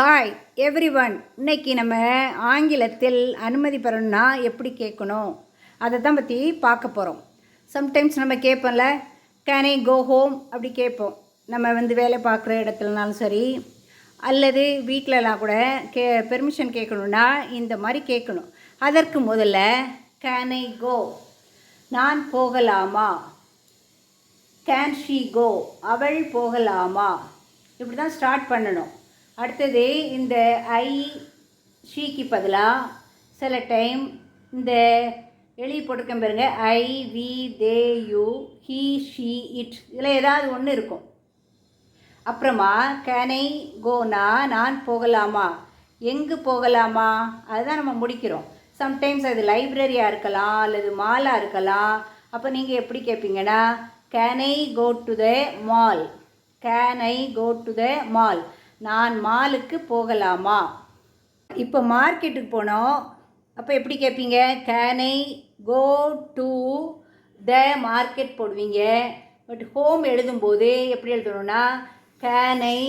Hi everyone. இன்னைக்கு நம்ம ஆங்கிலத்தில் அனுமதி பெறணும்னா எப்படி கேட்கணும் அதை தான் பற்றி பார்க்க போகிறோம். சம்டைம்ஸ் நம்ம கேட்போம்ல, கேன் ஐ கோ ஹோம் அப்படி கேட்போம். நம்ம வேலை பார்க்குற இடத்துலனாலும் சரி, அல்லது வீட்டிலலாம் கூட பெர்மிஷன் கேட்கணுன்னா இந்த மாதிரி கேட்கணும். அதற்கு முதல்ல கேன் ஐ கோ, நான் போகலாமா, கேன் ஷீ கோ, அவள் போகலாமா, இப்படி தான் ஸ்டார்ட் பண்ணணும். அடுத்தது இந்த ஐ ஷீக்கு பதிலாக சில டைம் இந்த எழுதி போட்டிருக்கேன் பாருங்க, I we they you he she it, இதில் ஏதாவது ஒன்று இருக்கும். அப்புறமா கேனை கோனா, நான் போகலாமா, எங்கு போகலாமா, அதுதான் நம்ம முடிக்கிறோம். சம்டைம்ஸ் அது லைப்ரரியாக இருக்கலாம் அல்லது மாலாக இருக்கலாம். அப்போ நீங்கள் எப்படி கேட்பீங்கன்னா, can I go to the mall, can I go to the mall, நான் மாலுக்கு போகலாமா. இப்போ மார்க்கெட்டுக்கு போனோம், அப்போ எப்படி கேட்பீங்க, can I go to the market போடுவீங்க. பட் ஹோம் எழுதும்போது எப்படி எழுதணும்னா, கேன் ஐ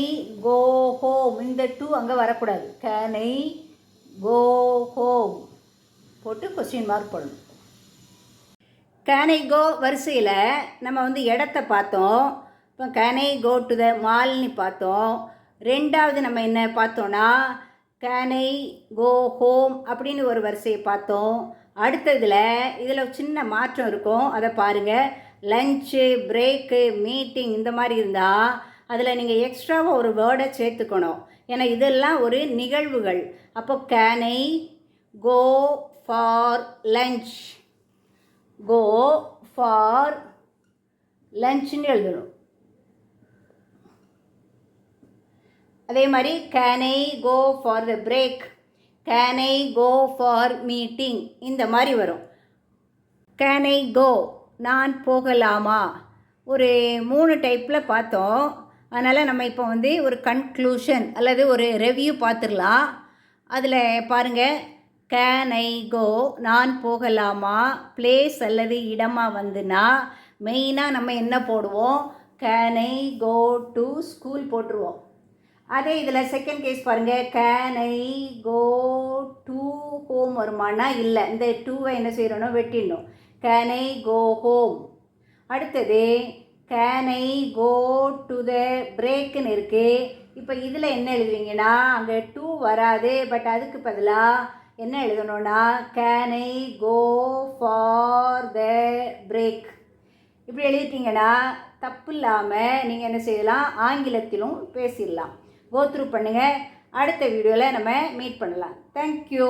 கோ ஹோம், இந்த டூ அங்கே வரக்கூடாது. கேன் ஐ கோ ஹோம் போட்டு கொஸ்டின் மார்க் போடணும். கேன் ஐ கோ வரிசையில் நம்ம இடத்த பார்த்தோம். இப்போ கேன் ஐ கோ டு த மால்னு பார்த்தோம். ரெண்டாவது நம்ம என்ன பார்த்தோன்னா, கேன் ஐ கோ ஹோம் அப்படின்னு ஒரு வரிசையை பார்த்தோம். அடுத்ததில் இதில் சின்ன மாற்றம் இருக்கும், அதை பாருங்கள். லஞ்சு, பிரேக்கு, மீட்டிங் இந்த மாதிரி இருந்தால் அதில் நீங்கள் எக்ஸ்ட்ராவாக ஒரு வேர்டை சேர்த்துக்கணும். ஏன்னா இதெல்லாம் ஒரு நிகழ்வுகள். அப்போ can I go for lunch, go for லஞ்சுன்னு எழுதணும். அதே மாதிரி can I go for the break, can I go for meeting, இந்த மாதிரி வரும். கேன் ஐ கோ, நான் போகலாமா, ஒரு 3 டைப்பில் பார்த்தோம். அதனால் நம்ம இப்போ ஒரு கன்க்ளூஷன் அல்லது ஒரு ரெவ்யூ பார்த்துடலாம். அதில் பாருங்கள், கேன் ஐ கோ, நான் போகலாமா, பிளேஸ் அல்லது இடமாக வந்துன்னா மெயினாக நம்ம என்ன போடுவோம், can I go to school போட்டுருவோம். அதே இதில் செகண்ட் கேஸ் பாருங்கள், can I go to home வருமானா இல்லை, இந்த டூவை என்ன செய்யணும், வெட்டிடணும். Can I go home. அடுத்தது can I go to the பிரேக்குன்னு இருக்குது. இப்போ இதில் என்ன எழுதுவீங்கன்னா, அங்கே டூ வராது, பட் அதுக்கு பதிலாக என்ன எழுதணும்னா, can I go for the break, இப்படி எழுதிட்டிங்கன்னா தப்பு இல்லாமல் நீங்கள் என்ன செய்யலாம், ஆங்கிலத்திலும் பேசிடலாம். கோத்ரூ பண்ணுங்கள். அடுத்த வீடியோவில் நம்ம மீட் பண்ணலாம். தேங்க்யூ.